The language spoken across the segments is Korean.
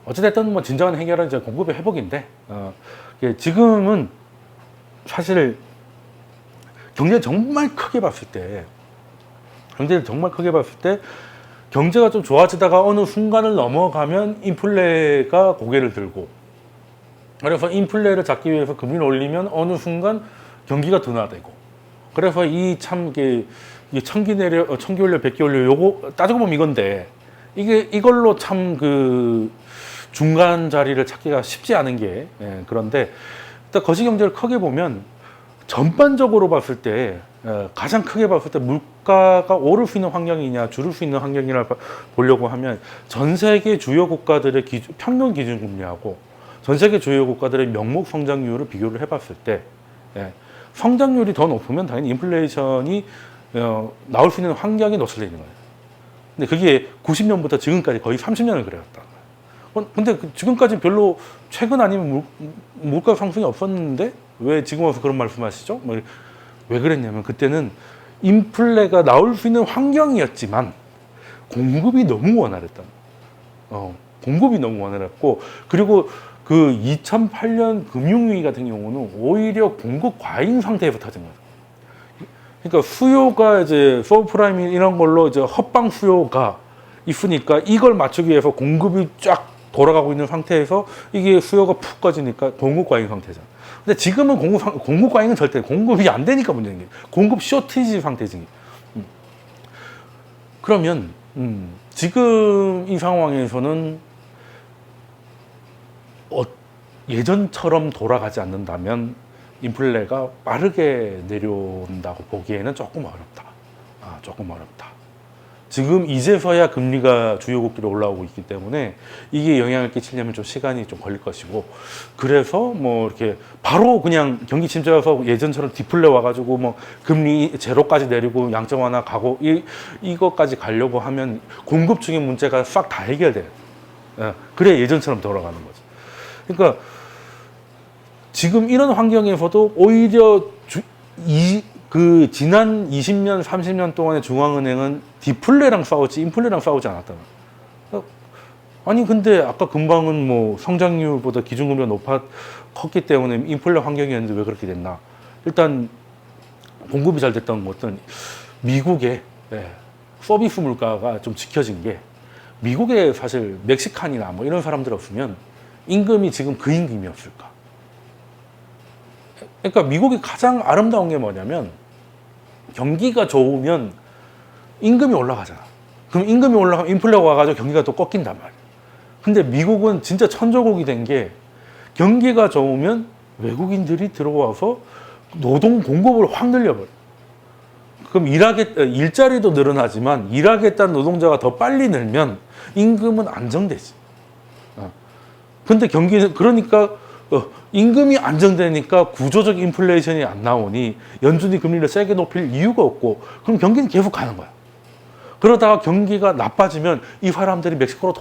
어찌됐든 뭐 진정한 해결은 이제 공급의 회복인데, 지금은 사실 경제를 정말 크게 봤을 때, 경제가 좀 좋아지다가 어느 순간을 넘어가면 인플레가 고개를 들고, 그래서 인플레를 잡기 위해서 금리를 올리면 어느 순간 경기가 둔화되고, 그래서 이 천기 내려, 천기 올려, 백기 올려, 요거 따지고 보면 이건데, 이걸로 참 중간 자리를 찾기가 쉽지 않은 게, 그런데 일단 거시경제를 크게 보면 전반적으로 봤을 때, 가장 크게 봤을 때 물가가 오를 수 있는 환경이냐 줄을 수 있는 환경이냐 보려고 하면 전 세계 주요 국가들의 평균 기준금리하고 전 세계 주요 국가들의 명목 성장률을 비교를 해봤을 때, 성장률이 더 높으면 당연히 인플레이션이 나올 수 있는 환경이 노출되어 있는 거예요. 근데 그게 90년부터 지금까지 거의 30년을 그래왔다. 근데 지금까지 별로 최근 아니면 물가 상승이 없었는데 왜 지금 와서 그런 말씀하시죠? 왜 그랬냐면 그때는 인플레가 나올 수 있는 환경이었지만 공급이 너무 원활했다. 공급이 너무 원활했고, 그리고 그 2008년 금융위기 같은 경우는 오히려 공급 과잉 상태에서 터진 거예요. 그러니까 수요가 이제 서브프라임 이런 걸로 이제 헛방 수요가 있으니까 이걸 맞추기 위해서 공급이 쫙 돌아가고 있는 상태에서 이게 수요가 푹 꺼지니까 공급 과잉 상태잖아. 근데 지금은 공급 과잉은 절대 공급이 안 되니까 문제인 게 공급 쇼티지 상태지. 그러면 지금 이 상황에서는 예전처럼 돌아가지 않는다면 인플레가 빠르게 내려온다고 보기에는 조금 어렵다. 조금 어렵다. 지금 이제서야 금리가 주요국들이 올라오고 있기 때문에 이게 영향을 끼치려면 좀 시간이 좀 걸릴 것이고, 그래서 뭐 이렇게 바로 그냥 경기 침체와서 예전처럼 디플레 와가지고 뭐 금리 제로까지 내리고 양적 완화 가고 이것까지 가려고 하면 공급적인 문제가 싹 다 해결돼요. 그래 예전처럼 돌아가는 거죠. 그러니까 지금 이런 환경에서도 오히려 지난 20년, 30년 동안의 중앙은행은 디플레랑 싸웠지 인플레랑 싸우지 않았다. 아니 근데 아까 금방은 뭐 성장률보다 기준금리가 컸기 때문에 인플레 환경이었는데 왜 그렇게 됐나? 일단 공급이 잘 됐던 것은 미국의 서비스 물가가 좀 지켜진 게, 미국에 사실 멕시칸이나 뭐 이런 사람들 없으면 임금이 지금 그 임금이었을까? 그러니까 미국이 가장 아름다운 게 뭐냐면 경기가 좋으면 임금이 올라가잖아. 그럼 임금이 올라가면 인플레가 와가지고 경기가 또 꺾인단 말이야. 근데 미국은 진짜 천조국이 된 게 경기가 좋으면 외국인들이 들어와서 노동 공급을 확 늘려버려. 그럼 일자리도 늘어나지만 일하겠다는 노동자가 더 빨리 늘면 임금은 안정되지. 근데 그러니까 임금이 안정되니까 구조적 인플레이션이 안 나오니 연준이 금리를 세게 높일 이유가 없고, 그럼 경기는 계속 가는 거야. 그러다가 경기가 나빠지면 이 사람들이 멕시코로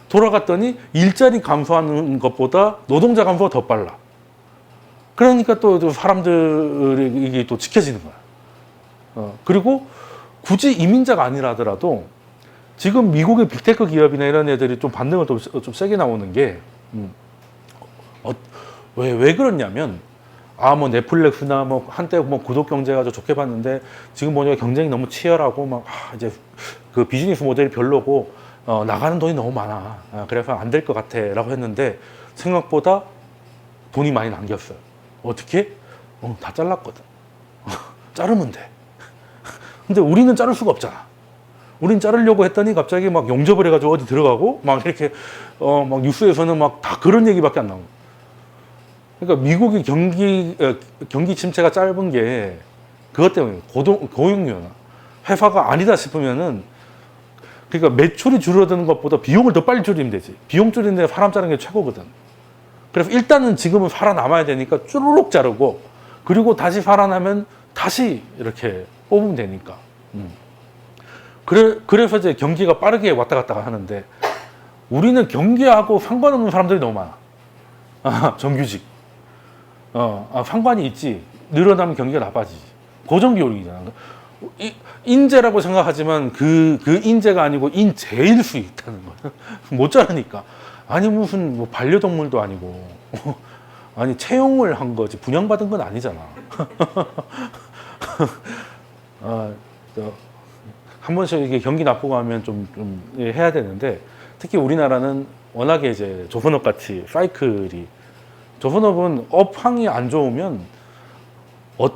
돌아갔더니 일자리 감소하는 것보다 노동자 감소가 더 빨라. 그러니까 또 사람들이 이게 또 지켜지는 거야. 그리고 굳이 이민자가 아니라 하더라도 지금 미국의 빅테크 기업이나 이런 애들이 좀 반등을 좀 세게 나오는 게, 왜 그러냐면, 뭐 넷플릭스나 뭐 한때 뭐 구독 경제가 좋게 봤는데 지금 보니까 경쟁이 너무 치열하고 이제 그 비즈니스 모델이 별로고 나가는 돈이 너무 많아. 그래서 안 될 것 같아라고 했는데 생각보다 돈이 많이 남겼어요. 어떻게? 다 잘랐거든. 자르면 돼. 근데 우리는 자를 수가 없잖아. 우린 자르려고 했더니 갑자기 막 용접을 해가지고 어디 들어가고 막 이렇게 막 뉴스에서는 막 다 그런 얘기밖에 안 나오고. 그러니까 미국이 경기 침체가 짧은 게 그것 때문에 고용료나 회사가 아니다 싶으면은, 그러니까 매출이 줄어드는 것보다 비용을 더 빨리 줄이면 되지. 비용 줄이는데 사람 자르는 게 최고거든. 그래서 일단은 지금은 살아남아야 되니까 쭈루룩 자르고, 그리고 다시 살아나면 다시 이렇게 뽑으면 되니까. 그래서 이제 경기가 빠르게 왔다 갔다 하는데, 우리는 경기하고 상관없는 사람들이 너무 많아. 정규직. 상관이 있지. 늘어나면 경기가 나빠지지. 고정교육이잖아. 인재라고 생각하지만 그 인재가 아니고 인재일 수 있다는 거예요. 못 자르니까. 아니 무슨 뭐 반려동물도 아니고 아니 채용을 한 거지 분양받은 건 아니잖아. 한 번씩 이게 경기 나쁘고 하면 좀 해야 되는데 특히 우리나라는 워낙에 이제 조선업 같이 사이클이 조선업은 업황이 안 좋으면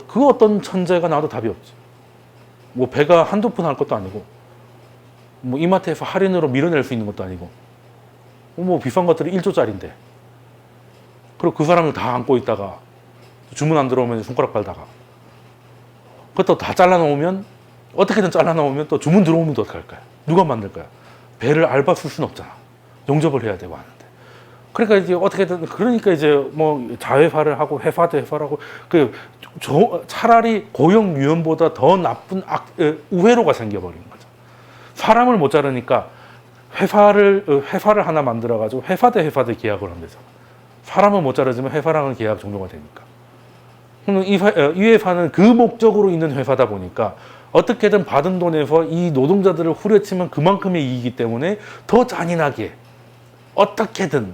그 어떤 천재가 나와도 답이 없지. 뭐 배가 한두 푼 할 것도 아니고 뭐 이마트에서 할인으로 밀어낼 수 있는 것도 아니고 뭐 비싼 것들이 1조짜리인데 그리고 그 사람을 다 안고 있다가 주문 안 들어오면 손가락 빨다가 그것도 다 잘라놓으면 어떻게든 잘라놓으면 또 주문 들어오면 또 어떡할 거야? 누가 만들 거야? 배를 알바 쓸 수는 없잖아. 용접을 해야 되고 하는데. 그러니까 이제 어떻게든 그러니까 이제 뭐 자회사를 하고 회사도 회사라고 차라리 고용유연보다 더 나쁜 우회로가 생겨버리는 거죠. 사람을 못 자르니까 회사를 하나 만들어 가지고 회사 대 계약을 하면 되잖아. 사람을 못 자르지만 회사랑은 계약 종료가 되니까. 이 회사는 그 목적으로 있는 회사다 보니까 어떻게든 받은 돈에서 이 노동자들을 후려치면 그만큼의 이익이기 때문에 더 잔인하게 어떻게든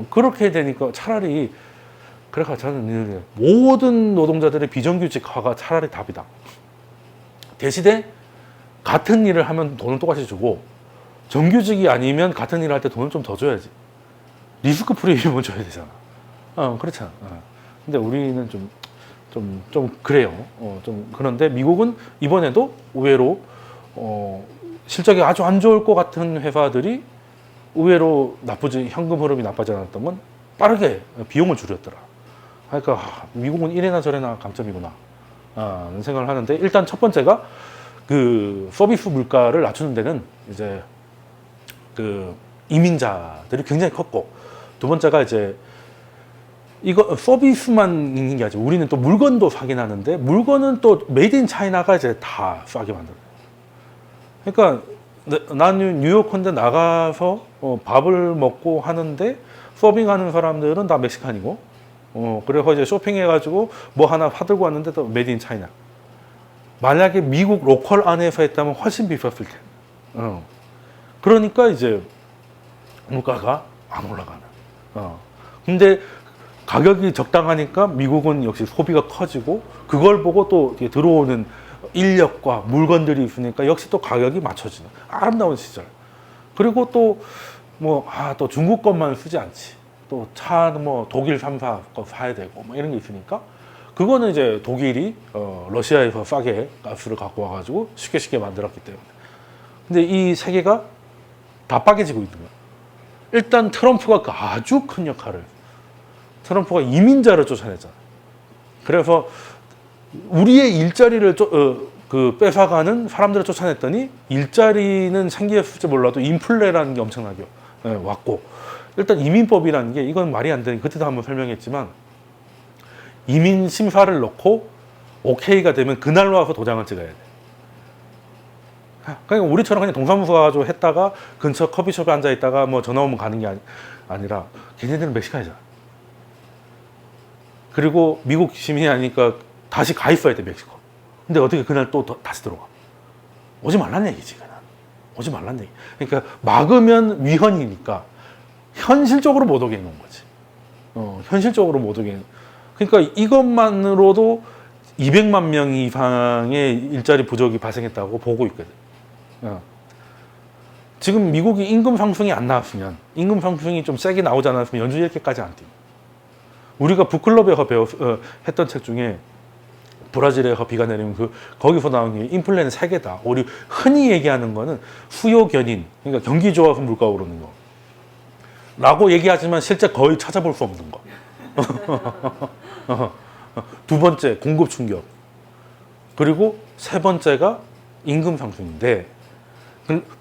그렇게 되니까 차라리 그래서 저는 모든 노동자들의 비정규직화가 차라리 답이다. 대신에 같은 일을 하면 돈을 똑같이 주고 정규직이 아니면 같은 일을 할 때 돈을 좀 더 줘야지. 리스크 프리미엄은 줘야 되잖아. 그렇잖아. 근데 우리는 좀 그래요. 좀 그런데 미국은 이번에도 의외로 실적이 아주 안 좋을 것 같은 회사들이 의외로 현금 흐름이 나빠지 않았던 건 빠르게 비용을 줄였더라. 그러니까 미국은 이래나 저래나 강점이구나 라는 생각을 하는데 일단 첫 번째가 그 서비스 물가를 낮추는 데는 이제 그 이민자들이 굉장히 컸고 두 번째가 이제 이거 서비스만 있는 게 아니죠. 우리는 또 물건도 사긴 하는데 물건은 또 메이드 인 차이나가 이제 다 싸게 만들어요. 그러니까 나는 뉴요커인데 나가서 밥을 먹고 하는데 서빙하는 사람들은 다 멕시칸이고 그래서 이제 쇼핑해가지고 뭐 하나 사들고 왔는데 또 메이드 인 차이나. 만약에 미국 로컬 안에서 했다면 훨씬 비쌌을 텐데. 그러니까 이제 물가가 안 올라가는. 근데 가격이 적당하니까 미국은 역시 소비가 커지고 그걸 보고 또 들어오는 인력과 물건들이 있으니까 역시 또 가격이 맞춰지는 아름다운 시절. 그리고 또 또 중국 것만 쓰지 않지. 또 차 뭐 독일 3사 거 사야 되고 뭐 이런 게 있으니까 그거는 이제 독일이 러시아에서 싸게 가스를 갖고 와가지고 쉽게 만들었기 때문에. 근데 이 세 개가 다 빠개지고 있는 거야. 일단 트럼프가 아주 큰 역할을. 트럼프가 이민자를 쫓아냈잖아. 그래서 우리의 일자리를 뺏어가는 사람들을 쫓아냈더니 일자리는 생겼을지 몰라도 인플레라는 게 엄청나게 왔고 일단 이민법이라는 게 이건 말이 안 되는 그때도 한번 설명했지만 이민 심사를 넣고 오케이가 되면 그날로 와서 도장을 찍어야 돼. 그러니까 우리처럼 그냥 동사무소 가지고 했다가 근처 커피숍에 앉아 있다가 뭐 전화 오면 가는 게 아니라 걔네들은 멕시칸이잖아. 그리고 미국 시민이 아니니까 다시 가 있어야 돼 멕시코. 근데 어떻게 그날 또 다시 들어가? 오지 말란 얘기지 그냥. 오지 말란 얘기. 그러니까 막으면 위헌이니까 현실적으로 못 오게 해놓은 거지. 현실적으로 못 오게. 그러니까 이것만으로도 200만 명 이상의 일자리 부족이 발생했다고 보고 있거든. 지금 미국이 임금 상승이 안 나왔으면 임금 상승이 좀 세게 나오지 않았으면 연준이 이렇게까지 안 뛰어. 우리가 북클럽에서 했던 책 중에 브라질에서 비가 내리면 거기서 나온 게 인플레는 세 개다. 우리 흔히 얘기하는 거는 수요 견인, 그러니까 경기 좋아서 물가 오르는 거. 라고 얘기하지만 실제 거의 찾아볼 수 없는 거. 두 번째, 공급 충격. 그리고 세 번째가 임금 상승인데,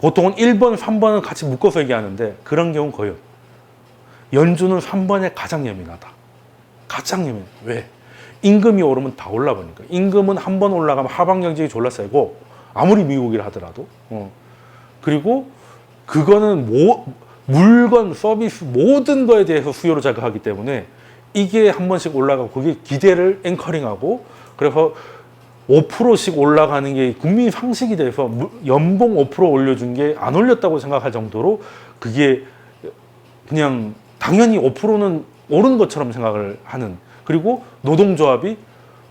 보통은 1번, 3번은 같이 묶어서 얘기하는데, 그런 경우는 거의 없어요. 연준은 3번에 가장 예민하다. 가장 예민해. 왜? 임금이 오르면 다 올라버리니까. 임금은 한 번 올라가면 하방 경쟁이 졸라 세고, 아무리 미국이라 하더라도. 그리고 그거는 물건, 서비스 모든 거에 대해서 수요를 자극하기 때문에 이게 한 번씩 올라가고 그게 기대를 앵커링하고 그래서 5%씩 올라가는 게 국민 상식이 돼서 연봉 5% 올려준 게 안 올렸다고 생각할 정도로 그게 그냥 당연히 5%는 오른 것처럼 생각을 하는, 그리고 노동조합이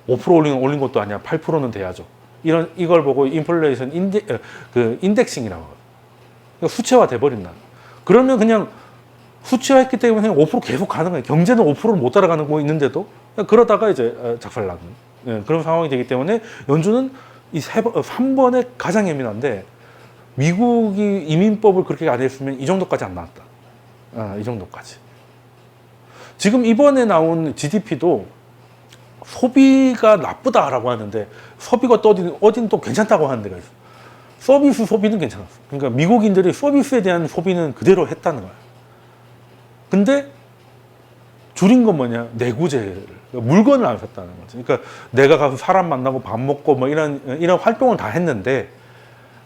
5% 올린 것도 아니야. 8%는 돼야죠. 이걸 보고 인플레이션 인덱싱이라고 해요. 그러니까 수치화 돼버린다. 그러면 그냥 수치화했기 때문에 5% 계속 가는 거예요. 경제는 5%를 못 따라가는 거 있는데도 그러다가 이제 작살나는 그런 상황이 되기 때문에 연준은 이 3번에 가장 예민한데, 미국이 이민법을 그렇게 안 했으면 이 정도까지 안 나왔다. 이 정도까지. 지금 이번에 나온 GDP도 소비가 나쁘다라고 하는데, 소비가 또 어디는 또 괜찮다고 하는 데가 있어. 서비스 소비는 괜찮았어. 그러니까 미국인들이 서비스에 대한 소비는 그대로 했다는 거야. 근데 줄인 건 뭐냐? 내구재를, 물건을 안 샀다는 거지. 그러니까 내가 가서 사람 만나고 밥 먹고 뭐 이런 활동을 다 했는데,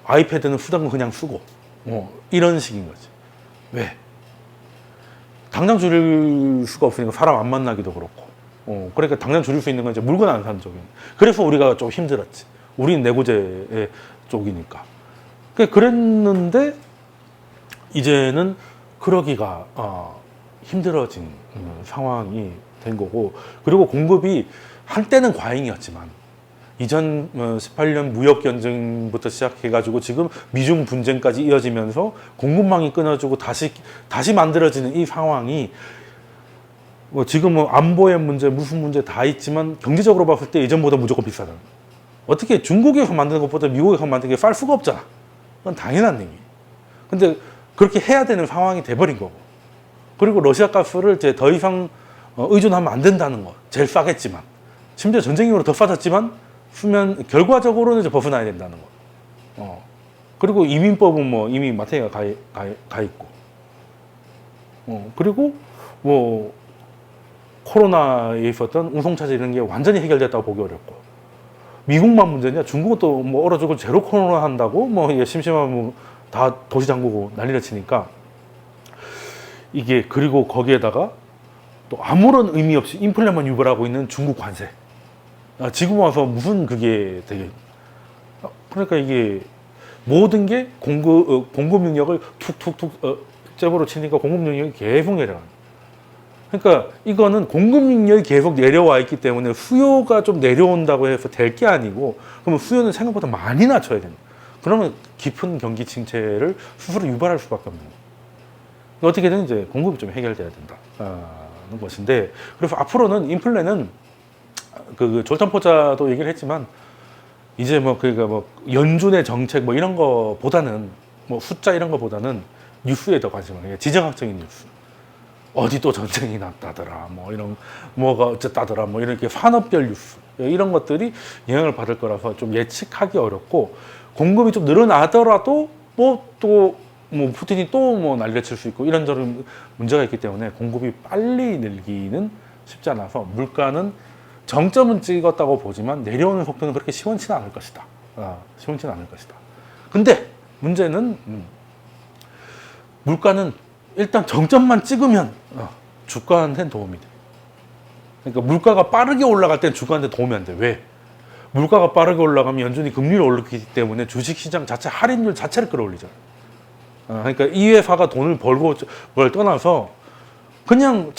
아이패드는 쓰던 거 그냥 쓰고, 이런 식인 거지. 왜? 당장 줄일 수가 없으니까 사람 안 만나기도 그렇고. 그러니까 당장 줄일 수 있는 건 이제 물건 안 사는 쪽이에요. 그래서 우리가 좀 힘들었지. 우리는 내구재 쪽이니까. 그랬는데 이제는 그러기가 힘들어진 상황이 된 거고, 그리고 공급이 한때는 과잉이었지만 이전 18년 무역 전쟁부터 시작해가지고 지금 미중 분쟁까지 이어지면서 공급망이 끊어지고 다시 만들어지는 이 상황이, 뭐 지금 뭐 안보의 문제 무슨 문제 다 있지만 경제적으로 봤을 때 예전보다 무조건 비싸다. 어떻게 중국에서 만드는 것보다 미국에서 만드는 게 쌀 수가 없잖아. 그건 당연한 얘기. 근데 그렇게 해야 되는 상황이 돼버린 거고, 그리고 러시아 가스를 이제 더 이상 의존하면 안 된다는 거. 제일 싸겠지만, 심지어 전쟁 이후로 더 싸졌지만 수면 결과적으로는 이제 벗어나야 된다는 거. 그리고 이민법은 뭐 이미 마탱이가 가 있고, 그리고 뭐 코로나에 있었던 운송차질 이런 게 완전히 해결됐다고 보기 어렵고, 미국만 문제냐? 중국은 또 뭐 얼어 죽고 제로 코로나 한다고 뭐 심심하면 다 도시 잠그고 난리를 치니까 이게, 그리고 거기에다가 또 아무런 의미 없이 인플레만 유발하고 있는 중국 관세. 지금 와서 무슨 그게 되게, 그러니까 이게 모든 게 공급 능력을 툭툭툭 잽으로 치니까 공급 능력이 계속 내려가는. 그러니까 이거는 공급 능력이 계속 내려와 있기 때문에 수요가 좀 내려온다고 해서 될 게 아니고, 그러면 수요는 생각보다 많이 낮춰야 된다. 그러면 깊은 경기 침체를 스스로 유발할 수밖에 없는 거예요. 어떻게든 이제 공급이 좀 해결돼야 된다는 것인데, 그래서 앞으로는 인플레는 그 졸탄 포자도 얘기를 했지만, 이제 뭐 그러니까 뭐 연준의 정책 뭐 이런 거보다는, 뭐 숫자 이런 거보다는 뉴스에 더 관심을 해요. 지정학적인 뉴스. 어디 또 전쟁이 났다더라, 뭐 이런, 뭐가 어쨌다더라, 뭐 이렇게 산업별 뉴스, 이런 것들이 영향을 받을 거라서 좀 예측하기 어렵고, 공급이 좀 늘어나더라도 뭐 푸틴이 또 뭐 난리를 칠 수 있고 이런저런 문제가 있기 때문에 공급이 빨리 늘기는 쉽지 않아서 물가는 정점은 찍었다고 보지만 내려오는 속도는 그렇게 시원치는 않을 것이다. 시원치는 않을 것이다. 근데 문제는 물가는 일단 정점만 찍으면 주가한테는 도움이 돼. 그러니까 물가가 빠르게 올라갈 때는 주가한테 도움이 안 돼. 왜? 물가가 빠르게 올라가면 연준이 금리를 올리기 때문에 주식시장 자체 할인율 자체를 끌어올리잖아. 그러니까 이 회사가 돈을 벌고 뭘 떠나서 그냥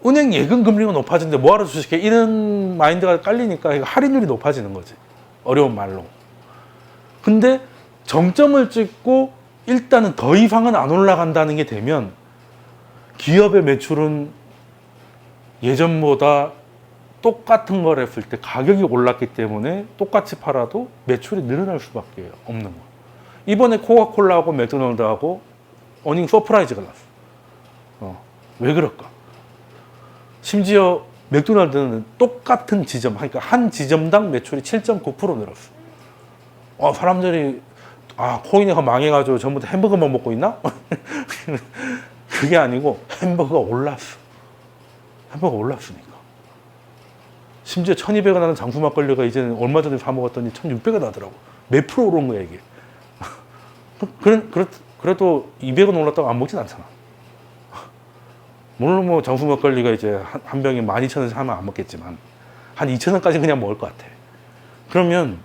은행 예금 금리가 높아지는데 뭐하러 주식해? 이런 마인드가 깔리니까 할인율이 높아지는 거지. 어려운 말로. 근데 정점을 찍고 일단은 더 이상은 안 올라간다는 게 되면 기업의 매출은 예전보다 똑같은 걸 했을 때 가격이 올랐기 때문에 똑같이 팔아도 매출이 늘어날 수밖에 없는 거. 이번에 코카콜라하고 맥도날드하고 어닝 서프라이즈가 났어. 왜 그럴까? 심지어 맥도날드는 똑같은 지점, 그러니까 한 지점당 매출이 7.9% 늘었어. 사람들이 코인이가 망해가지고 전부 다 햄버거만 먹고 있나? 그게 아니고 햄버거가 올랐어. 햄버거 올랐으니까. 심지어 1,200원 하는 장수 막걸리가 이제는 얼마 전에 사 먹었더니 1,600원 하더라고. 몇 프로 오른 거야 이게. 그래도 200원 올랐다고 안 먹진 않잖아. 물론 뭐 장수 막걸리가 이제 한 병에 12,000원 사면 안 먹겠지만 한 2,000원까지 그냥 먹을 것 같아. 그러면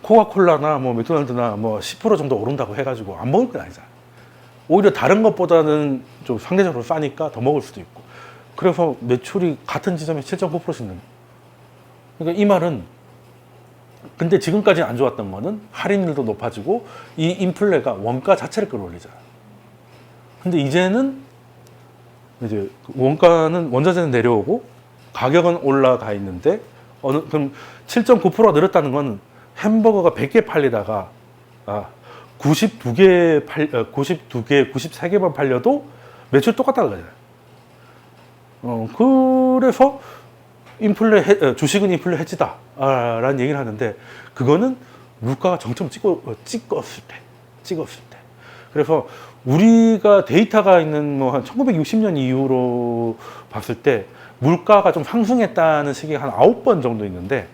코카콜라나 뭐 맥도날드나 뭐 10% 정도 오른다고 해가지고 안 먹을 건 아니잖아. 오히려 다른 것보다는 좀 상대적으로 싸니까 더 먹을 수도 있고. 그래서 매출이 같은 지점에 7.9%씩 는. 그러니까 이 말은 근데 지금까지 안 좋았던 거는 할인율도 높아지고 이 인플레가 원가 자체를 끌어올리잖아. 근데 이제는 이제 원가는 원자재는 내려오고 가격은 올라가 있는데 그럼 7.9%가 늘었다는 건 햄버거가 100개 팔리다가 92개, 93개만 팔려도 매출 똑같다는 거잖아요. 그래서 주식은 인플레 해지다 라는 얘기를 하는데 그거는 물가가 정점 찍었을 때. 그래서 우리가 데이터가 있는 뭐 한 1960년 이후로 봤을 때 물가가 좀 상승했다는 시기가 한 9번 정도 있는데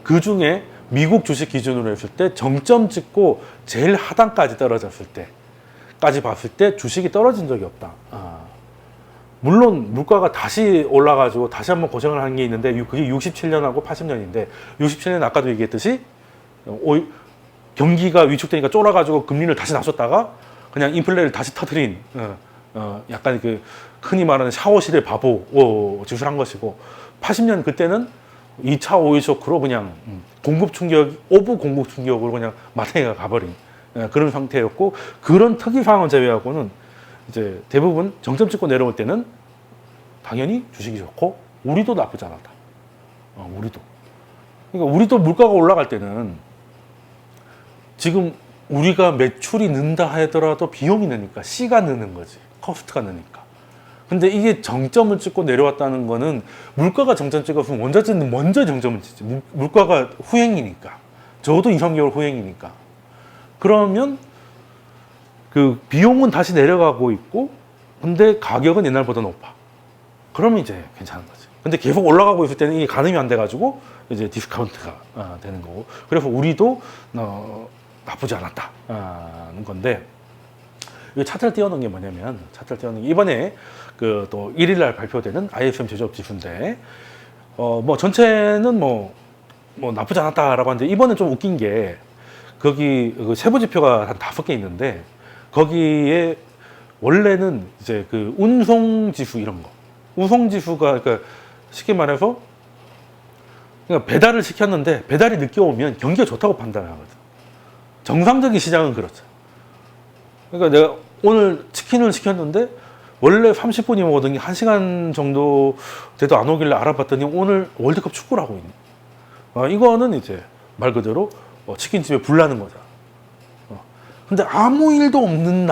그 중에 미국 주식 기준으로 했을 때 정점 찍고 제일 하단까지 떨어졌을 때까지 봤을 때 주식이 떨어진 적이 없다. 물론 물가가 다시 올라가지고 다시 한번 고생을 한 게 있는데 그게 67년하고 80년인데 67년 아까도 얘기했듯이 경기가 위축되니까 쫄아가지고 금리를 다시 낮췄다가 그냥 인플레를 다시 터트린 약간 그 흔히 말하는 샤워실의 바보 짓을 한 것이고 80년 그때는 2차 오일 쇼크로 그냥 오브 공급 충격으로 그냥 마탱이가 가버린 그런 상태였고 그런 특이 상황을 제외하고는 이제 대부분 정점 찍고 내려올 때는 당연히 주식이 좋고 우리도 나쁘지 않았다. 그러니까 우리도 물가가 올라갈 때는 지금 우리가 매출이 는다 하더라도 비용이 느니까 C가 느는 거지. 커스트가 느니까. 근데 이게 정점을 찍고 내려왔다는 거는 물가가 정점 찍었으면 원자재는 먼저 정점을 찍지. 물가가 후행이니까. 적어도 2, 3개월 후행이니까. 그러면 그 비용은 다시 내려가고 있고 근데 가격은 옛날보다 높아. 그러면 이제 괜찮은 거지. 근데 계속 올라가고 있을 때는 이게 가늠이 안 돼가지고 이제 디스카운트가 되는 거고. 그래서 우리도 나쁘지 않았다는 건데 이 차트를 띄워놓은 게 뭐냐면 이번에 그 또 1일날 발표되는 ISM 제조업 지수인데 뭐 전체는 뭐 나쁘지 않았다라고 하는데 이번에 좀 웃긴 게 거기 그 세부 지표가 한 5개 있는데 거기에 원래는 이제 그 운송 지수 이런 거 운송 지수가 그러니까 쉽게 말해서 그러니까 배달을 시켰는데 배달이 늦게 오면 경기가 좋다고 판단하거든. 정상적인 시장은 그렇죠. 그러니까 내가 오늘 치킨을 시켰는데 원래 30분이면 오던 게 1시간 정도 돼도 안 오길래 알아봤더니 오늘 월드컵 축구를 하고 있네. 이거는 이제 말 그대로 치킨집에 불나는 거잖아. 근데 아무 일도 없는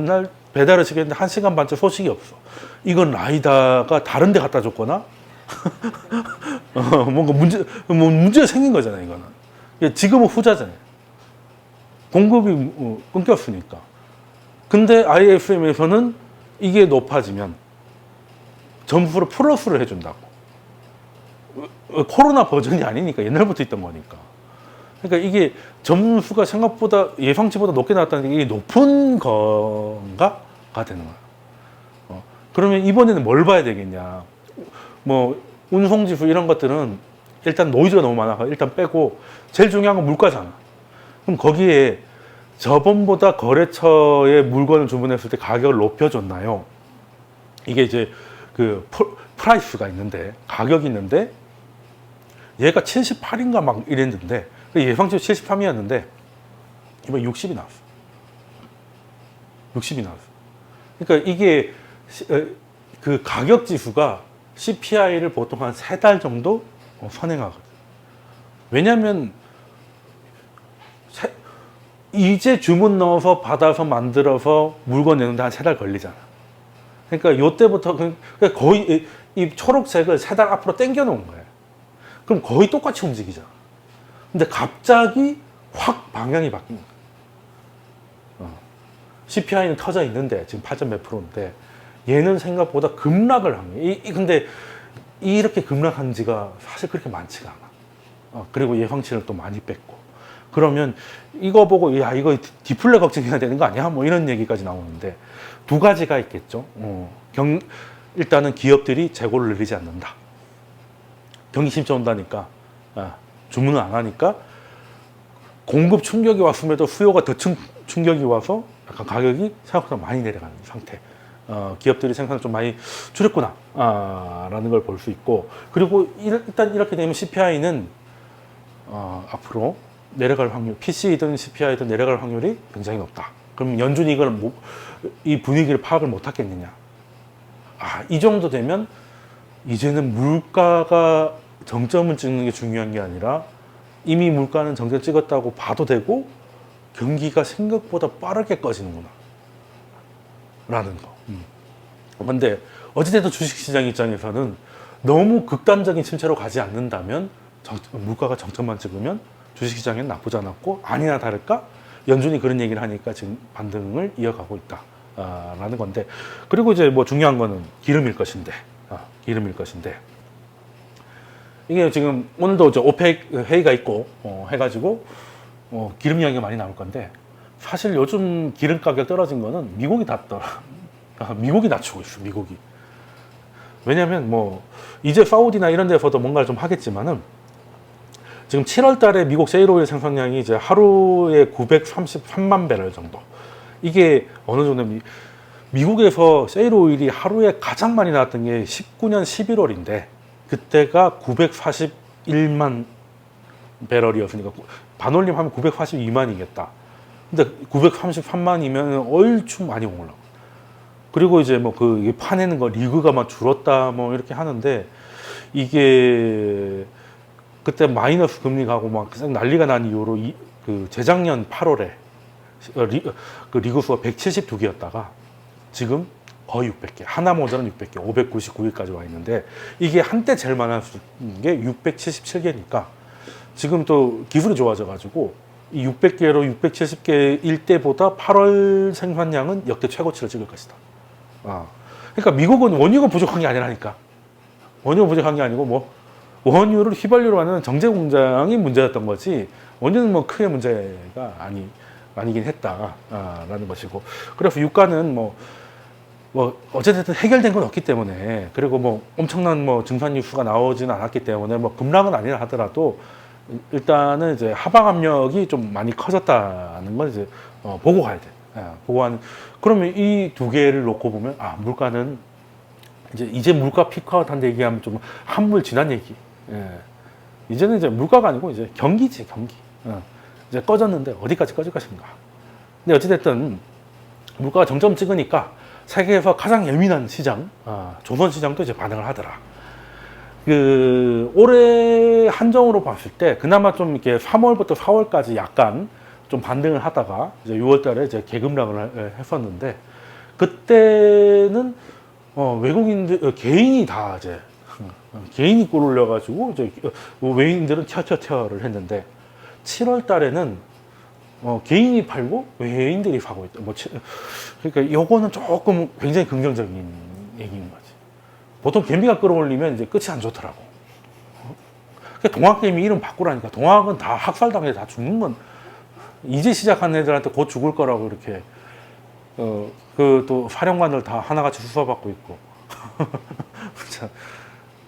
날 배달을 시켰는데 1시간 반째 소식이 없어. 이건 라이다가 다른 데 갖다 줬거나 뭔가 문제가 생긴 거잖아. 이거는 지금은 후자잖아요. 공급이 끊겼으니까. 근데 IFM에서는 이게 높아지면 점수를 플러스를 해준다고. 코로나 버전이 아니니까 옛날부터 있던 거니까. 그러니까 이게 점수가 생각보다 예상치보다 높게 나왔다는 게 이게 높은 건가가 되는 거야. 그러면 이번에는 뭘 봐야 되겠냐. 뭐 운송지수 이런 것들은 일단 노이즈가 너무 많아서 일단 빼고 제일 중요한 건 물가잖아. 그럼 거기에 저번보다 거래처에 물건을 주문했을 때 가격을 높여줬나요? 이게 이제 그 프라이스가 있는데 가격이 있는데 얘가 78인가 막 이랬는데 예상치로 73이었는데 이번 60이 나왔어. 60이 나왔어. 그러니까 이게 그 가격 지수가 CPI를 보통 한 3달 정도 선행하거든. 왜냐면 이제 주문 넣어서 받아서 만들어서 물건 내는데 한 3달 걸리잖아. 그러니까 요때부터 거의 이 초록색을 3달 앞으로 당겨 놓은 거야. 그럼 거의 똑같이 움직이잖아. 근데 갑자기 확 방향이 바뀐 거야. CPI는 터져 있는데 지금 8점 몇 프로인데 얘는 생각보다 급락을 한 거야. 근데 이렇게 급락한 지가 사실 그렇게 많지가 않아. 그리고 예상치를 또 많이 뺐고. 그러면 이거 보고 야 이거 디플레 걱정해야 되는 거 아니야? 뭐 이런 얘기까지 나오는데 두 가지가 있겠죠. 일단은 기업들이 재고를 늘리지 않는다. 경기 침체 온다니까 주문을 안 하니까 공급 충격이 왔음에도 수요가 더 충격이 와서 약간 가격이 생각보다 많이 내려가는 상태. 기업들이 생산을 좀 많이 줄였구나 라는 걸 볼 수 있고, 그리고 일단 이렇게 되면 CPI는 앞으로 내려갈 확률, PC이든 CPI든 내려갈 확률이 굉장히 높다. 그럼 연준이 이 분위기를 파악을 못 하겠느냐. 이 정도 되면 이제는 물가가 정점을 찍는 게 중요한 게 아니라 이미 물가는 정점 찍었다고 봐도 되고 경기가 생각보다 빠르게 꺼지는구나 라는 거. 근데 어찌됐든 주식시장 입장에서는 너무 극단적인 침체로 가지 않는다면, 물가가 정점만 찍으면 주식시장에는 나쁘지 않았고, 아니나 다를까 연준이 그런 얘기를 하니까 지금 반등을 이어가고 있다 라는 건데, 그리고 이제 뭐 중요한 거는 기름일 것인데, 이게 지금 오늘도 이제 오펙 회의가 있고 해가지고 기름 이야기가 많이 나올 건데, 사실 요즘 기름 가격 떨어진 거는 미국이 미국이 낮추고 있어. 미국이. 왜냐면 뭐 이제 사우디나 이런 데서도 뭔가를 좀 하겠지만은, 지금 7월 달에 미국 세일오일 생산량이 이제 하루에 933만 배럴 정도. 이게 어느 정도 미국에서 세일오일이 하루에 가장 많이 나왔던 게 19년 11월인데 그때가 941만 배럴이었으니까 반올림 하면 942만이겠다. 근데 933만이면 얼추 많이 올라가. 그리고 이제 뭐 파내는 거 리그가 막 줄었다 뭐 이렇게 하는데, 이게 그때 마이너스 금리 가고 막 난리가 난 이후로 재작년 8월에 리그 수가 172개였다가 지금 거의 600개, 하나 모자란 600개, 599개까지 와 있는데, 이게 한때 제일 많았던 게 677개니까 지금 또 기술이 좋아져 가지고 이 600개로 670개일 때보다 8월 생산량은 역대 최고치를 찍을 것이다. 그러니까 미국은 원유가 부족한 게 아니라니까. 원유가 부족한 게 아니고 뭐 원유를 휘발유로 하는 정제 공장이 문제였던 거지, 원유는 뭐 크게 문제가 아니긴 했다라는 것이고, 그래서 유가는 뭐 어쨌든 해결된 건 없기 때문에, 그리고 뭐 엄청난 뭐 증산 뉴스가 나오지는 않았기 때문에 뭐 급락은 아니라 하더라도 일단은 이제 하방 압력이 좀 많이 커졌다는 걸 이제 보고 가야 돼. 그러면 이 두 개를 놓고 보면 물가는 이제 물가 피크아웃 한다 얘기하면 좀 한물 지난 얘기. 이제는 이제 물가가 아니고 이제 경기지, 경기. 이제 꺼졌는데 어디까지 꺼질 것인가. 근데 어찌됐든 물가가 정점 찍으니까 세계에서 가장 예민한 시장, 조선 시장도 이제 반응을 하더라. 올해 한정으로 봤을 때 그나마 좀 이렇게 3월부터 4월까지 약간 좀 반등을 하다가 이제 6월 달에 이제 개급락을 했었는데, 그때는 외국인들 개인이 다 이제 개인이 꼴 올려가지고 이제 외인들은 튀어를 했는데, 7월 달에는 개인이 팔고 외인들이 사고 있다. 그러니까 요거는 조금 굉장히 긍정적인 얘기인 거지. 보통 개미가 끌어올리면 이제 끝이 안 좋더라고. 동학개미 이름 바꾸라니까. 동학은 다 학살당해 다 죽는 건, 이제 시작한 애들한테 곧 죽을 거라고 이렇게 또 사령관들 다 하나같이 수사받고 있고.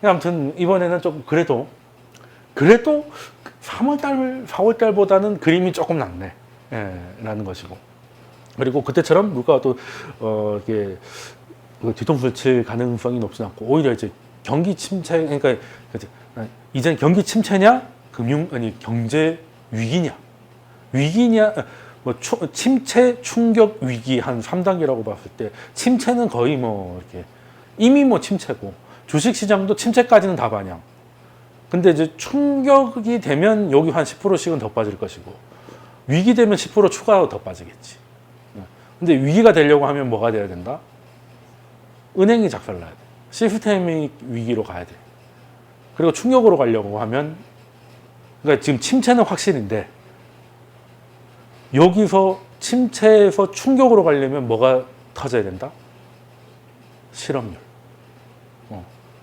아무튼 이번에는 조금 그래도 3월달, 4월달보다는 그림이 조금 낫네 라는 것이고, 그리고 그때처럼 물가가 또 이게 뒤통수를 칠 가능성이 높진 않고, 오히려 이제 경기 침체, 그러니까 이제는 경기 침체냐 경제 위기냐, 침체, 충격, 위기 한 3단계라고 봤을 때, 침체는 거의 이렇게 이미 침체고, 주식시장도 침체까지는 다 반영. 근데 이제 충격이 되면 여기 한 10%씩은 더 빠질 것이고, 위기 되면 10% 추가로 더 빠지겠지. 근데 위기가 되려고 하면 뭐가 돼야 된다? 은행이 작살나야 돼. 시스템이 위기로 가야 돼. 그리고 충격으로 가려고 하면, 그러니까 지금 침체는 확실인데, 여기서 침체에서 충격으로 가려면 뭐가 터져야 된다? 실업률.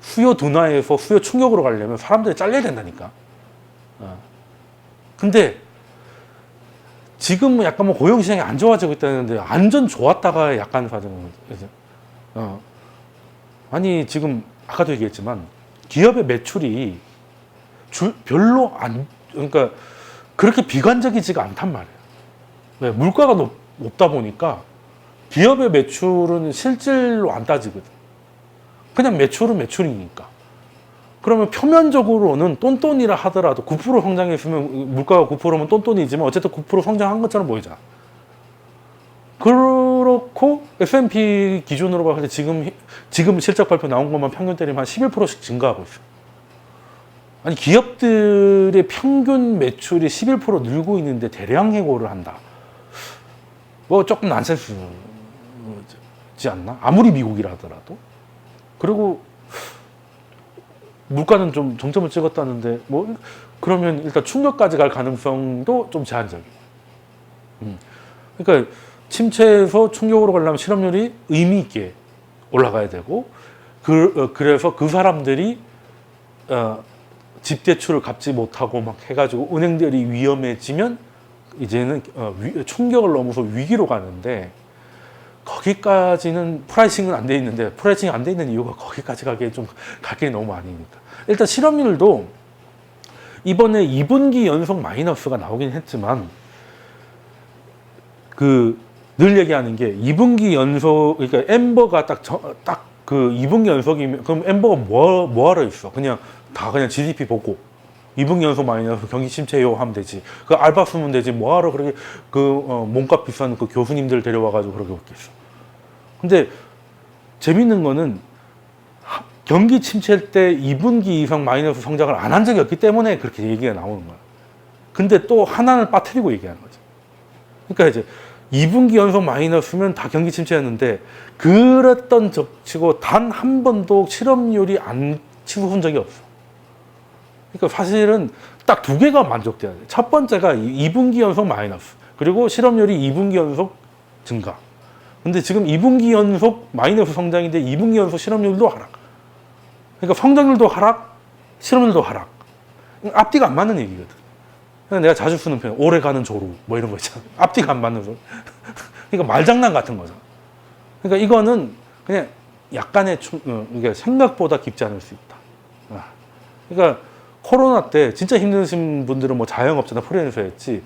수요 둔화에서 수요 충격으로 가려면 사람들이 잘려야 된다니까. 근데 지금 약간 고용시장이 안 좋아지고 있다는데, 안전 좋았다가 약간 사정은 아니 지금 아까도 얘기했지만 기업의 매출이 별로 안, 그러니까 그렇게 비관적이지가 않단 말이에요. 왜? 물가가 높다 보니까 기업의 매출은 실질로 안 따지거든. 그냥 매출은 매출이니까. 그러면 표면적으로는 똔똔이라 하더라도 9% 성장했으면 물가가 9%면 똔똔이지만 어쨌든 9% 성장한 것처럼 보이잖아. 그렇고 S&P 기준으로 봤을 때 지금 실적 발표 나온 것만 평균 때리면 한 11%씩 증가하고 있어. 아니 기업들의 평균 매출이 11% 늘고 있는데 대량 해고를 한다. 뭐 조금 난센스지 않나? 아무리 미국이라 하더라도. 그리고 물가는 좀 정점을 찍었다는데 뭐 그러면 일단 충격까지 갈 가능성도 좀 제한적이에요. 그러니까 침체에서 충격으로 가려면 실업률이 의미 있게 올라가야 되고 그래서 그 사람들이 집 대출을 갚지 못하고 막 해가지고 은행들이 위험해지면 이제는 충격을 넘어서 위기로 가는데 거기까지는 프라이싱은 안 돼 있는데 프라이싱이 안 돼 있는 이유가 거기까지 가기에 좀 갈 길이 너무 많으니까 일단 실업률도 이번에 2분기 연속 마이너스가 나오긴 했지만 늘 얘기하는 게 2분기 연속 그러니까 엠버가 딱 그 2분기 연속이면 그럼 엠버가 뭐 하러 있어? 그냥 GDP 보고 2분기 연속 마이너스 경기 침체요 하면 되지. 그 알바 쓰면 되지. 뭐 하러 그렇게 몸값 비싼 그 교수님들 데려와가지고 그렇게 웃겠어. 근데 재밌는 거는 경기 침체일 때 2분기 이상 마이너스 성장을 안 한 적이 없기 때문에 그렇게 얘기가 나오는 거야. 근데 또 하나는 빠뜨리고 얘기하는 거죠. 그러니까 이제 2분기 연속 마이너스면 다 경기 침체였는데 그랬던 적치고 단 한 번도 실업률이 안 치솟은 적이 없어. 그러니까 사실은 딱 두 개가 만족돼야 돼. 첫 번째가 2분기 연속 마이너스. 그리고 실업률이 2분기 연속 증가. 근데 지금 2분기 연속 마이너스 성장인데 2분기 연속 실업률도 하락. 그러니까 성장률도 하락, 실업률도 하락. 앞뒤가 안 맞는 얘기거든. 내가 자주 쓰는 표현, 오래 가는 조루, 뭐 이런 거 있잖아. 앞뒤가 안 맞는 소리. 그러니까 말장난 같은 거잖아. 그러니까 이거는 그냥 약간의, 그러니까 생각보다 깊지 않을 수 있다. 그러니까 코로나 때 진짜 힘드신 분들은 뭐 자영업자나 프리랜서였지,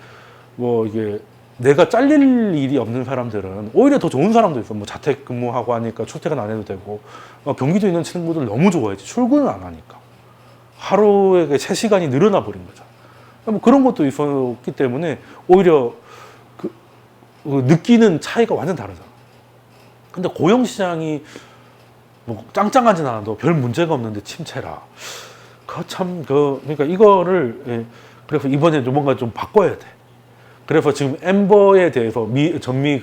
뭐 이게 내가 잘릴 일이 없는 사람들은 오히려 더 좋은 사람도 있어. 뭐 자택 근무하고 하니까 출퇴근 안 해도 되고, 경기도 있는 친구들 너무 좋아했지. 출근을 안 하니까. 하루에 3시간이 늘어나 버린 거죠. 뭐 그런 것도 있었기 때문에 오히려 그 느끼는 차이가 완전 다르잖아. 근데 고용시장이 뭐 짱짱하진 않아도 별 문제가 없는데 침체라. 그러니까 이거를, 그래서 이번에 뭔가 좀 바꿔야 돼. 그래서 지금 엠버에 대해서 전미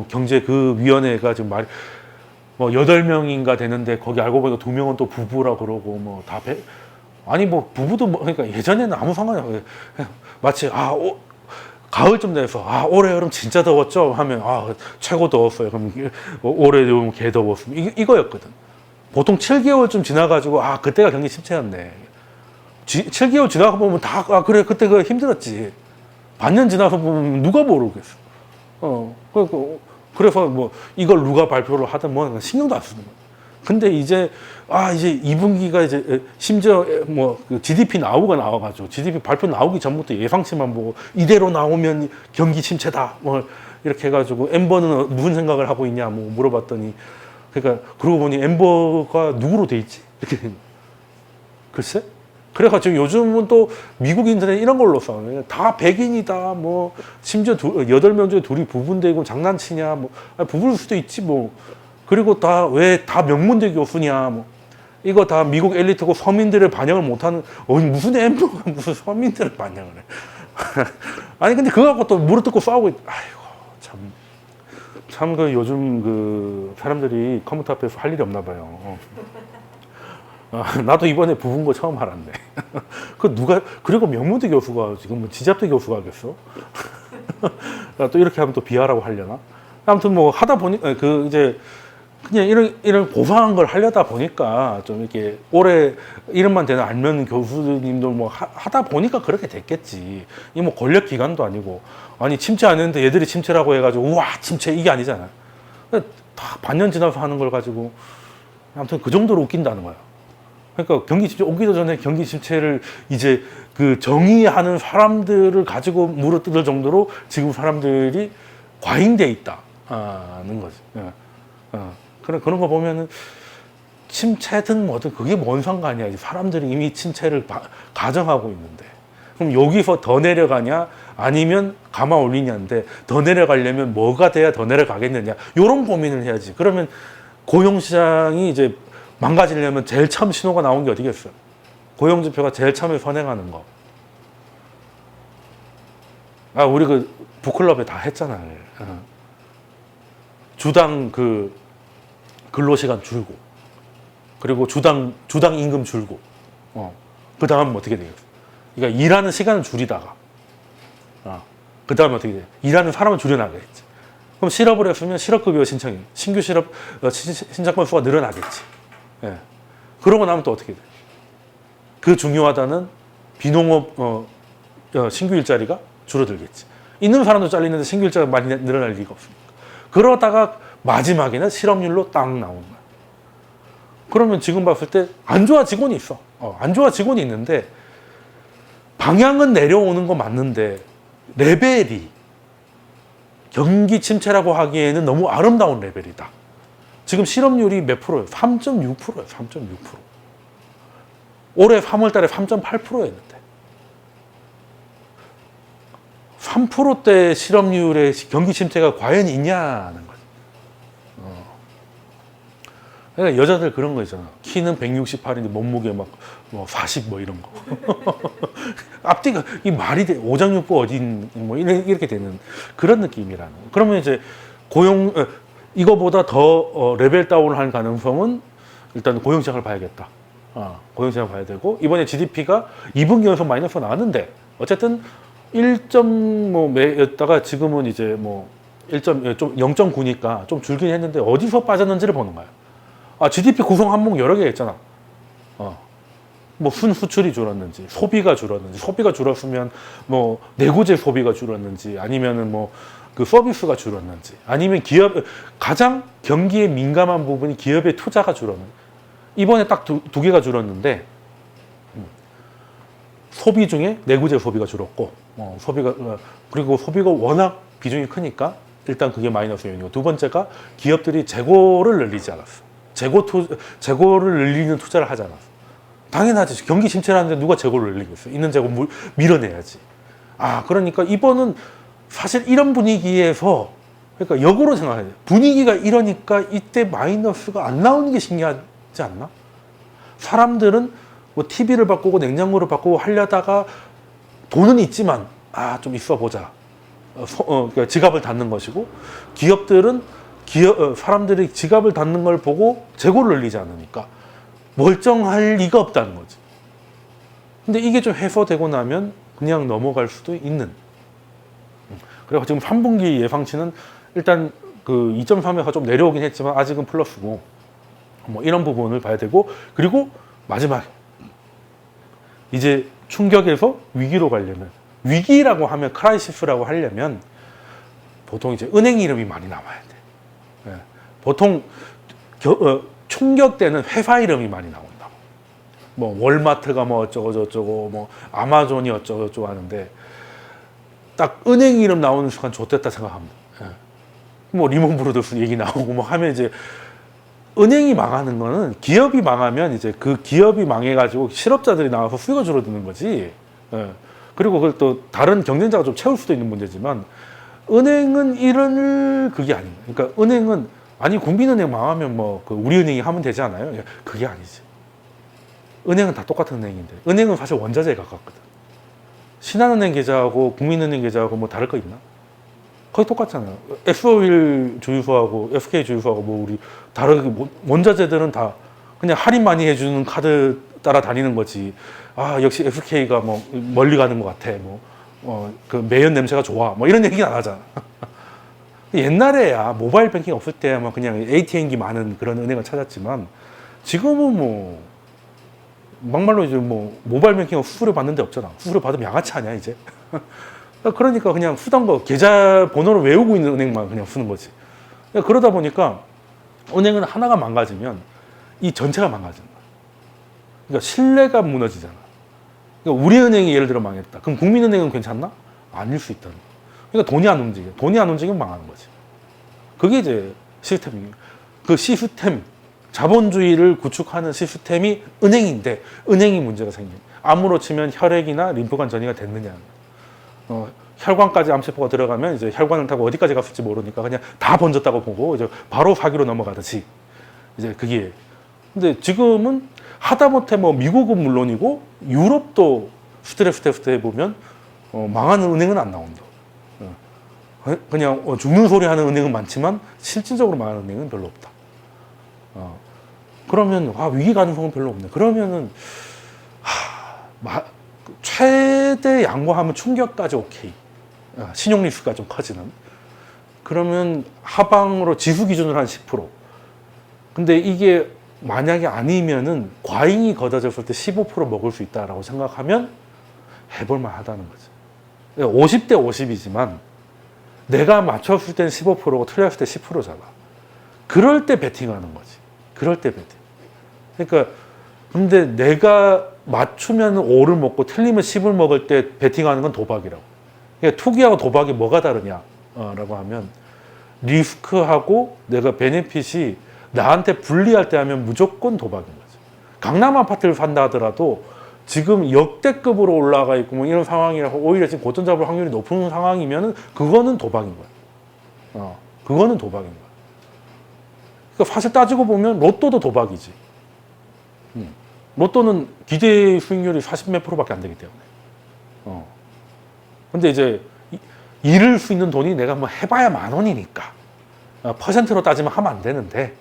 경제 위원회가 지금 뭐 8명인가 되는데 거기 알고 보니까 2명은 또 부부라 그러고 뭐 다 아니 뭐 부부도 그러니까 예전에는 아무 상관이 없어요. 마치 가을쯤 돼서 올해 여름 진짜 더웠죠 하면 최고 더웠어요. 그럼 올해 여름 개 더웠으면 이거였거든. 보통 7개월쯤 지나가지고 그때가 경기 침체였네. 7개월 지나가 보면 그래 그때 힘들었지. 반년 지나서 보면 누가 모르겠어. 그래서 뭐 이걸 누가 발표를 하든 뭐 신경도 안 쓰는 거야. 근데 이제 2분기가 이제 심지어 뭐 GDP 나와가지고 GDP 발표 나오기 전부터 예상치만 보고 이대로 나오면 경기 침체다 뭐 이렇게 해가지고 엠버는 무슨 생각을 하고 있냐 뭐 물어봤더니 그러니까 그러고 보니 엠버가 누구로 돼 있지 이렇게 된 거야. 글쎄. 그래가지고 요즘은 또 미국 인터넷 이런 걸로 싸워요. 다 백인이다 뭐 심지어 8명 중에 둘이 부부인데 이거 장난치냐 뭐 부부일 수도 있지 뭐. 그리고 왜 다 명문대 교수냐, 뭐. 이거 다 미국 엘리트고 서민들을 반영을 못하는, 무슨 엠버가 무슨 서민들을 반영을 해. 아니, 근데 그거 갖고 또 무릎 뜯고 싸우고 아이고, 참 요즘 사람들이 컴퓨터 앞에서 할 일이 없나 봐요. 나도 이번에 부부인 거 처음 알았네. 그리고 명문대 교수가 지금 뭐 지잡대 교수가 하겠어? 또 이렇게 하면 또 비하라고 하려나? 아무튼 뭐 하다 보니, 그냥 이런 고상한 걸 하려다 보니까 좀 이렇게 올해 이름만 되는 알면 교수님들 뭐 하다 보니까 그렇게 됐겠지. 이 뭐 권력 기관도 아니고 아니 침체 안 했는데 얘들이 침체라고 해가지고 우와 침체 이게 아니잖아. 다 반년 지나서 하는 걸 가지고 아무튼 그 정도로 웃긴다는 거야. 그러니까 경기 침체 오기도 전에 경기 침체를 이제 그 정의하는 사람들을 가지고 물어뜯을 정도로 지금 사람들이 과잉돼 있다는 거지. 그런 거 보면은 침체든 뭐든 그게 뭔 상관이야. 사람들이 이미 침체를 가정하고 있는데. 그럼 여기서 더 내려가냐 아니면 감아 올리냐인데 더 내려가려면 뭐가 돼야 더 내려가겠느냐 이런 고민을 해야지. 그러면 고용시장이 이제 망가지려면 제일 처음 신호가 나온 게 어디겠어요? 고용지표가 제일 처음에 선행하는 거. 우리 그 북클럽에 다 했잖아요. 주당 그 근로시간 줄고, 그리고 주당 임금 줄고, 그 다음은 어떻게 되겠어요? 그러니까 일하는 시간을 줄이다가, 그 다음에 어떻게 돼요? 일하는 사람을 줄여나가겠지. 그럼 실업을 했으면 실업급여 신청이, 신규 실업 신청 건수가 늘어나겠지. 예. 그러고 나면 또 어떻게 돼? 그 중요하다는 비농업 신규 일자리가 줄어들겠지. 있는 사람도 잘리는데 신규 일자리가 많이 늘어날 리가 없으니까. 그러다가 마지막에는 실업률로 딱 나오는 거야. 그러면 지금 봤을 때 안 좋아지고는 있어. 안 좋아지고는 있는데 방향은 내려오는 거 맞는데 레벨이 경기 침체라고 하기에는 너무 아름다운 레벨이다. 지금 실업률이 몇 프로예요? 3.6%예요. 3.6%. 올해 3월 달에 3.8%였는데 3%대 실업률의 경기 침체가 과연 있냐는 거죠. 그러니까 여자들 그런 거 있잖아. 키는 168인데 몸무게 막 40 뭐 이런 거. 앞뒤가 이 말이 돼. 오장육부 어딘 뭐 이렇게 되는 그런 느낌이라는. 그러면 이제 이거보다 더 레벨 다운을 할 가능성은 일단 고용시장을 봐야겠다. 고용시장 봐야 되고 이번에 GDP가 2분기 연속 마이너스가 나왔는데 어쨌든 1.뭐였다가 지금은 이제 뭐 0.9니까 좀 줄긴 했는데 어디서 빠졌는지를 보는 거야. GDP 구성 항목 여러 개 있잖아. 뭐 순수출이 줄었는지, 소비가 줄었는지, 소비가 줄었으면 뭐 내구재 소비가 줄었는지, 아니면은 뭐 그 서비스가 줄었는지, 아니면 가장 경기에 민감한 부분이 기업의 투자가 줄었는지. 이번에 딱 두 개가 줄었는데 소비 중에 내구재 소비가 줄었고, 그리고 소비가 워낙 비중이 크니까 일단 그게 마이너스 요인이고, 두 번째가 기업들이 재고를 늘리지 않았어. 재고를 늘리는 투자를 하지 않았어. 당연하지. 경기 침체라는데 누가 재고를 늘리겠어? 있는 재고 밀어내야지. 그러니까 이번은 사실 이런 분위기에서, 그러니까 역으로 생각해야 돼. 분위기가 이러니까 이때 마이너스가 안 나오는 게 신기하지 않나? 사람들은 뭐 TV를 바꾸고 냉장고를 바꾸고 하려다가 돈은 있지만 좀 있어 보자. 그러니까 지갑을 닫는 것이고, 기업들은 사람들이 지갑을 닫는 걸 보고 재고를 늘리지 않으니까 멀쩡할 리가 없다는 거지. 근데 이게 좀 해소되고 나면 그냥 넘어갈 수도 있는. 그래서 지금 3분기 예상치는 일단 그 2.3에서 좀 내려오긴 했지만 아직은 플러스고, 뭐 이런 부분을 봐야 되고, 그리고 마지막에 이제 충격에서 위기로 가려면, 위기라고 하면 크라이시스라고 하려면 보통 이제 은행 이름이 많이 나와야 돼. 보통 충격 때는 회사 이름이 많이 나온다고. 뭐 월마트가 뭐 어쩌고 저쩌고, 뭐 아마존이 어쩌고 저쩌고 하는데 딱 은행 이름 나오는 순간 좋댔다 생각합니다. 뭐 리먼 브로더스 얘기 나오고 뭐 하면 이제 은행이 망하는 거는, 기업이 망하면 이제 그 기업이 망해가지고 실업자들이 나와서 수요가 줄어드는 거지. 그리고 그걸 또 다른 경쟁자가 좀 채울 수도 있는 문제지만, 은행은 이런 그게 아닙니다. 그러니까 은행은 국민은행 망하면 뭐 그 우리은행이 하면 되지 않아요? 그게 아니지. 은행은 다 똑같은 은행인데, 은행은 사실 원자재에 가깝거든. 신한은행 계좌하고 국민은행 계좌하고 뭐 다를 거 있나? 거의 똑같잖아요. S51 주유소하고 SK 주유소하고 뭐 우리 다르게, 원자재들은 다 그냥 할인 많이 해주는 카드 따라 다니는 거지. 역시 SK가 뭐 멀리 가는 것 같아. 그 매연 냄새가 좋아. 뭐 이런 얘기는 안 하잖아. 옛날에야 모바일 뱅킹 없을 때 뭐 그냥 ATM기 많은 그런 은행을 찾았지만, 지금은 뭐 막말로 이제 뭐 모바일 뱅킹 수수료 받는 데 없잖아. 수수료 받으면 양아치 아니야 이제. 그러니까 그냥 쓰던 거 계좌 번호를 외우고 있는 은행만 그냥 쓰는 거지. 그러다 보니까 은행은 하나가 망가지면 이 전체가 망가지는 거야. 그러니까 신뢰가 무너지잖아. 그러니까 우리은행이 예를 들어 망했다. 그럼 국민은행은 괜찮나? 아닐 수 있다는 거야. 그러니까 돈이 안 움직여. 돈이 안 움직이면 망하는 거지. 그게 이제 시스템이에요. 그 시스템, 자본주의를 구축하는 시스템이 은행인데 은행이 문제가 생긴. 암으로 치면 혈액이나 림프관 전이가 됐느냐. 혈관까지 암세포가 들어가면 이제 혈관을 타고 어디까지 갔을지 모르니까 그냥 다 번졌다고 보고 이제 바로 사기로 넘어가듯이 이제 그게. 근데 지금은 하다못해 뭐 미국은 물론이고 유럽도 스트레스 테스트 해보면 망하는 은행은 안 나온다. 그냥 죽는 소리 하는 은행은 많지만 실질적으로 망하는 은행은 별로 없다. 그러면 위기 가능성은 별로 없네. 그러면은 최대 양보하면 충격까지 오케이. 신용 리스크가 좀 커지는. 그러면 하방으로 지수 기준으로 한 10%. 근데 이게 만약에 아니면은 과잉이 걷어졌을 때 15% 먹을 수 있다라고 생각하면 해볼만 하다는 거죠. 50대 50이지만 내가 맞췄을 땐 15%고 틀렸을 때 10%잖아. 그럴 때 베팅하는 거지. 그럴 때 베팅. 그러니까 근데 내가 맞추면 5를 먹고 틀리면 10을 먹을 때 베팅하는 건 도박이라고. 그러니까 투기하고 도박이 뭐가 다르냐라고 하면 리스크하고 내가 베네핏이 나한테 불리할 때 하면 무조건 도박인 거죠. 강남 아파트를 산다 하더라도 지금 역대급으로 올라가 있고 뭐 이런 상황이라고 오히려 지금 고점 잡을 확률이 높은 상황이면은 그거는 도박인 거야. 그거는 도박인 거야. 그러니까 사실 따지고 보면 로또도 도박이지. 로또는 기대 수익률이 40몇 %밖에 안 되기 때문에. 근데 이제 잃을 수 있는 돈이 내가 뭐 해봐야 10,000원이니까 퍼센트로 따지면 하면 안 되는데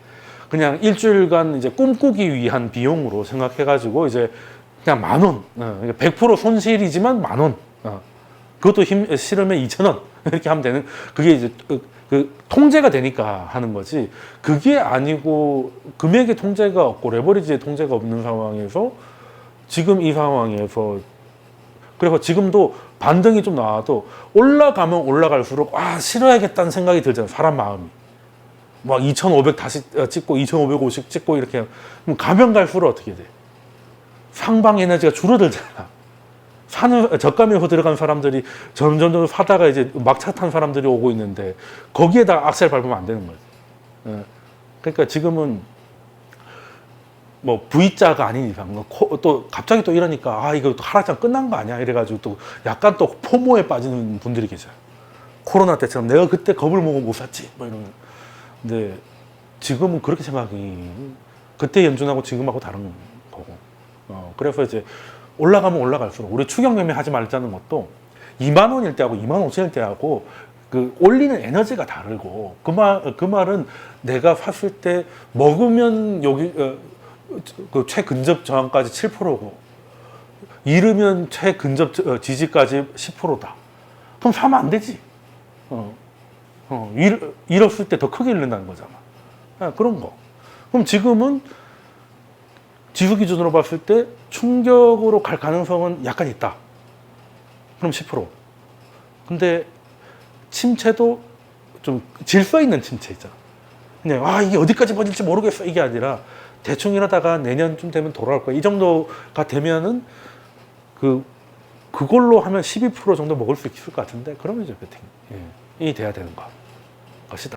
그냥 일주일간 이제 꿈꾸기 위한 비용으로 생각해가지고 이제 그냥 10,000원, 100% 손실이지만 10,000원. 그것도 싫으면 2,000원 이렇게 하면 되는. 그게 이제 그 통제가 되니까 하는 거지. 그게 아니고 금액의 통제가 없고 레버리지의 통제가 없는 상황에서 지금 이 상황에서 그래서 지금도 반등이 좀 나와도 올라가면 올라갈수록 싫어야겠다는 생각이 들잖아요. 사람 마음이. 막 2,500 다시 찍고 2,550 찍고 이렇게 그럼 가면 갈수록 어떻게 돼? 상방 에너지가 줄어들잖아. 저가면서 들어간 사람들이 점점 사다가 이제 막차 탄 사람들이 오고 있는데 거기에다 악셀 밟으면 안 되는 거지. 그러니까 지금은 뭐 V자가 아닌 이상 또 갑자기 또 이러니까 이거 또 하락장 끝난 거 아니야? 이래가지고 또 약간 또 포모에 빠지는 분들이 계셔요. 코로나 때처럼 내가 그때 겁을 먹고 못 샀지 뭐 이러면. 근데 지금은 그렇게 생각이 그때 연준하고 지금하고 다른 거고. 그래서 이제 올라가면 올라갈수록 우리 추격 매매 하지 말자는 것도 2만 원일 때하고 2만 5천일 때하고 그 올리는 에너지가 다르고 그 말은 내가 샀을 때 먹으면 여기 그 최근접 저항까지 7%고 잃으면 최근접 지지까지 10%다. 그럼 사면 안 되지. 잃었을 때 더 크게 잃는다는 거잖아. 그런 거. 그럼 지금은 지수 기준으로 봤을 때 충격으로 갈 가능성은 약간 있다. 그럼 10%. 근데 침체도 좀 질서 있는 침체 있잖아. 그냥 이게 어디까지 퍼질지 모르겠어 이게 아니라 대충 이러다가 내년쯤 되면 돌아올 거야. 이 정도가 되면은 그걸로 하면 12% 정도 먹을 수 있을 것 같은데 그러면 이제 베팅이 돼야 되는 거.